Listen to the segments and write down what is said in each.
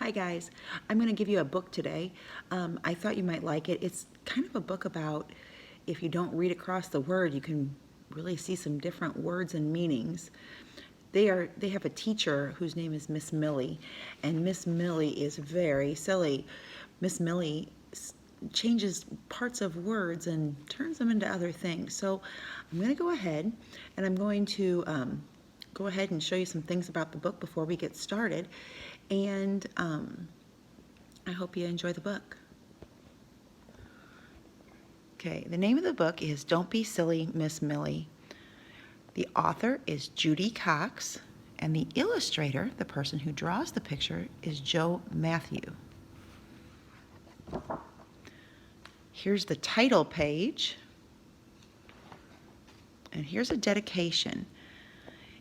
Hi guys, I'm going to give you a book today. I thought you might like it. It's kind of a book about if you don't read across the word, you can really see some different words and meanings. They have a teacher whose name is Miss Millie, and Miss Millie is very silly. Miss Millie changes parts of words and turns them into other things. So I'm going to go ahead and I'm going to go ahead and show you some things about the book before we get started. And I hope you enjoy the book. Okay, the name of the book is Don't Be Silly, Miss Millie. The author is Judy Cox, and the illustrator, the person who draws the picture, is Joe Matthew. Here's the title page, and here's a dedication.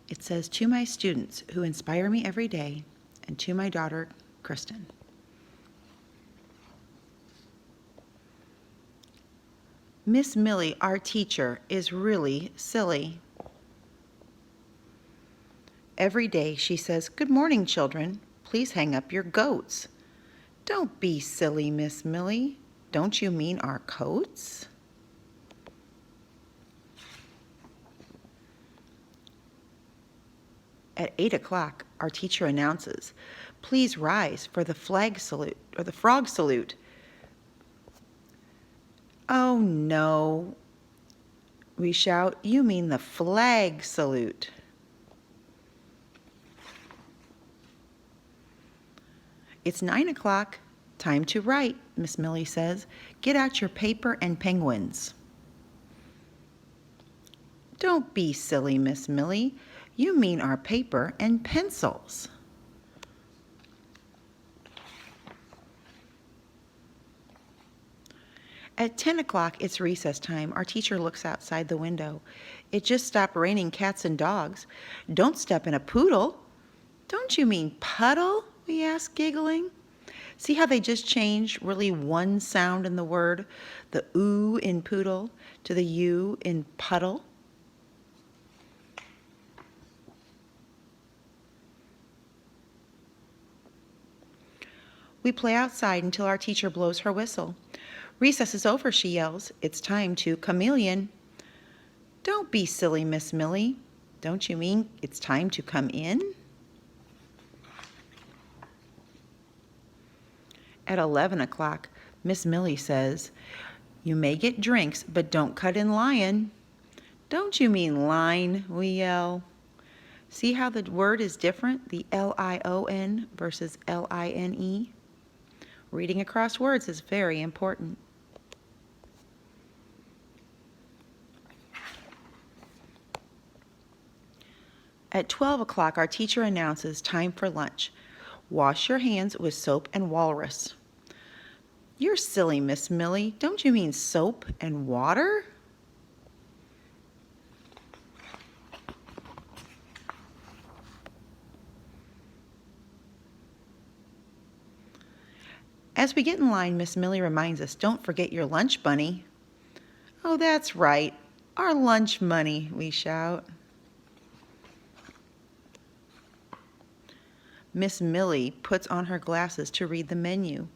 It says, "To my students who inspire me every day, and to my daughter, Kristen." Miss Millie, our teacher, is really silly. Every day she says, "Good morning, children. Please hang up your goats." Don't be silly, Miss Millie. Don't you mean our coats? At 8 o'clock, our teacher announces, "Please rise for the flag salute, or the frog salute." "Oh no," we shout, "you mean the flag salute." It's 9 o'clock. Time to write, Miss Millie says. "Get out your paper and penguins." Don't be silly, Miss Millie. You mean our paper and pencils. At 10 o'clock, it's recess time. Our teacher looks outside the window. It just stopped raining cats and dogs. Don't step in a poodle. Don't you mean puddle? We ask, giggling. See how they just changed really one sound in the word, the oo in poodle to the u in puddle? We play outside until our teacher blows her whistle. Recess is over, she yells. It's time to chameleon. Don't be silly, Miss Millie. Don't you mean it's time to come in? At 11 o'clock, Miss Millie says, "You may get drinks, but don't cut in line." Don't you mean line, we yell. See how the word is different, the L-I-O-N versus L-I-N-E? Reading across words is very important. At 12 o'clock, our teacher announces time for lunch. Wash your hands with soap and walrus. You're silly, Miss Millie. Don't you mean soap and water? As we get in line, Miss Millie reminds us, don't forget your lunch bunny. Oh, that's right, our lunch money, we shout. Miss Millie puts on her glasses to read the menu.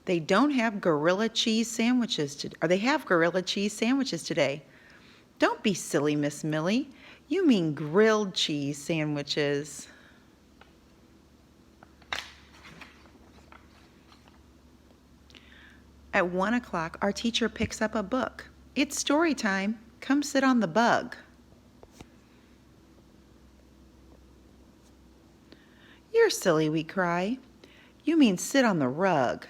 They don't have gorilla cheese sandwiches they have gorilla cheese sandwiches today. Don't be silly, Miss Millie. You mean grilled cheese sandwiches. At 1 o'clock, our teacher picks up a book. It's story time. Come sit on the bug. You're silly, we cry. You mean sit on the rug.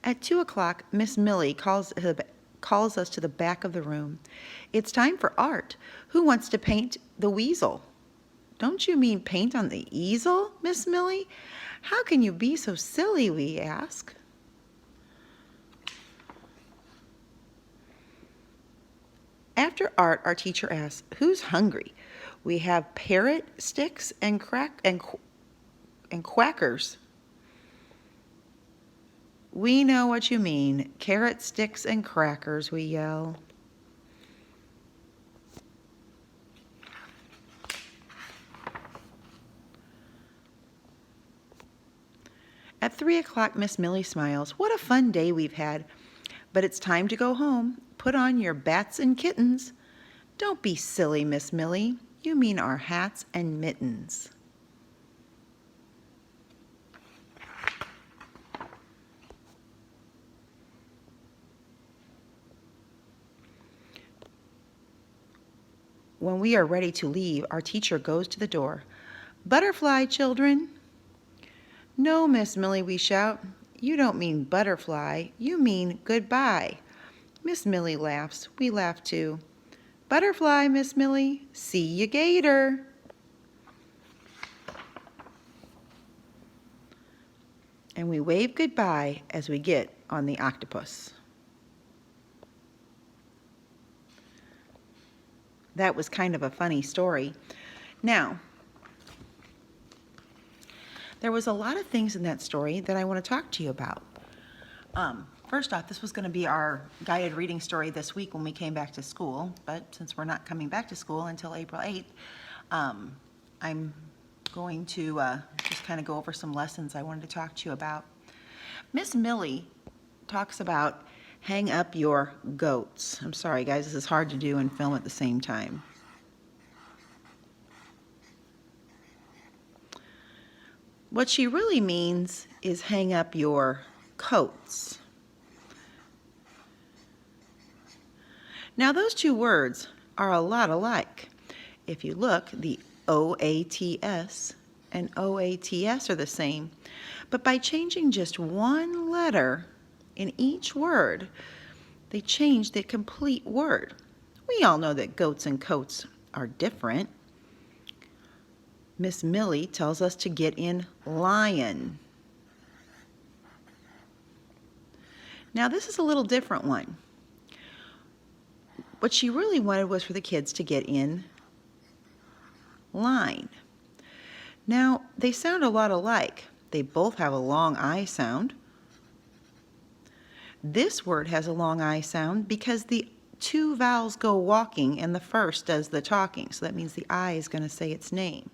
At 2 o'clock, Miss Millie calls us to the back of the room. It's time for art. Who wants to paint the weasel? Don't you mean paint on the easel, Miss Millie? How can you be so silly, we ask. After art, our teacher asks, who's hungry? We have parrot sticks and quackers. We know what you mean. Carrot sticks and crackers, we yell. At 3 o'clock, Miss Millie smiles. What a fun day we've had. But it's time to go home. Put on your bats and kittens. Don't be silly, Miss Millie. You mean our hats and mittens. When we are ready to leave, our teacher goes to the door. Butterfly, children. No, Miss Millie, we shout. You don't mean butterfly, you mean goodbye. Miss Millie laughs. We laugh too. Butterfly, Miss Millie. See you gator. And we wave goodbye as we get on the octopus. That was kind of a funny story. Now, there was a lot of things in that story that I want to talk to you about. First off, this was going to be our guided reading story this week when we came back to school, but since we're not coming back to school until April 8th, I'm going to just kind of go over some lessons I wanted to talk to you about. Miss Millie talks about hang up your goats. I'm sorry, guys, this is hard to do and film at the same time. What she really means is hang up your coats. Now, those two words are a lot alike. If you look, the O-A-T-S and O-A-T-S are the same, but by changing just one letter in each word, they change the complete word. We all know that goats and coats are different. Miss Millie tells us to get in lion. Now, this is a little different one. What she really wanted was for the kids to get in line. Now, they sound a lot alike. They both have a long I sound. This word has a long I sound because the two vowels go walking and the first does the talking. So that means the I is going to say its name.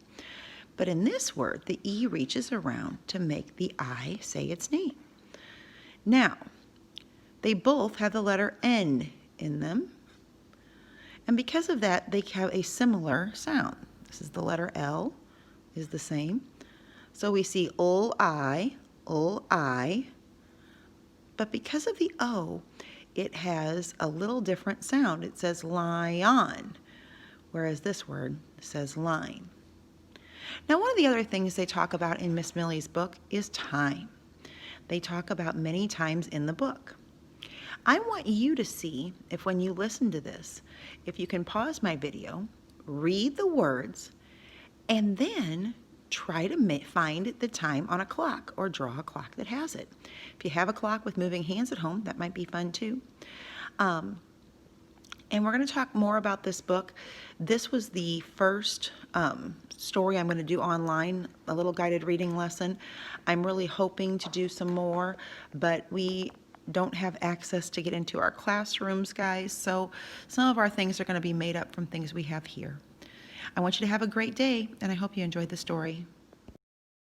But in this word, the E reaches around to make the I say its name. Now, they both have the letter N in them. And because of that, they have a similar sound. This is the letter L, is the same. So we see I. But because of the O, it has a little different sound. It says lion, whereas this word says line. Now, one of the other things they talk about in Miss Millie's book is time. They talk about many times in the book. I want you to see if when you listen to this, if you can pause my video, read the words, and then try to find the time on a clock or draw a clock that has it. If you have a clock with moving hands at home, that might be fun too. And we're going to talk more about this book. This was the first story I'm going to do online, a little guided reading lesson. I'm really hoping to do some more, but we don't have access to get into our classrooms, guys, so some of our things are going to be made up from things we have here. I want you to have a great day, and I hope you enjoyed the story.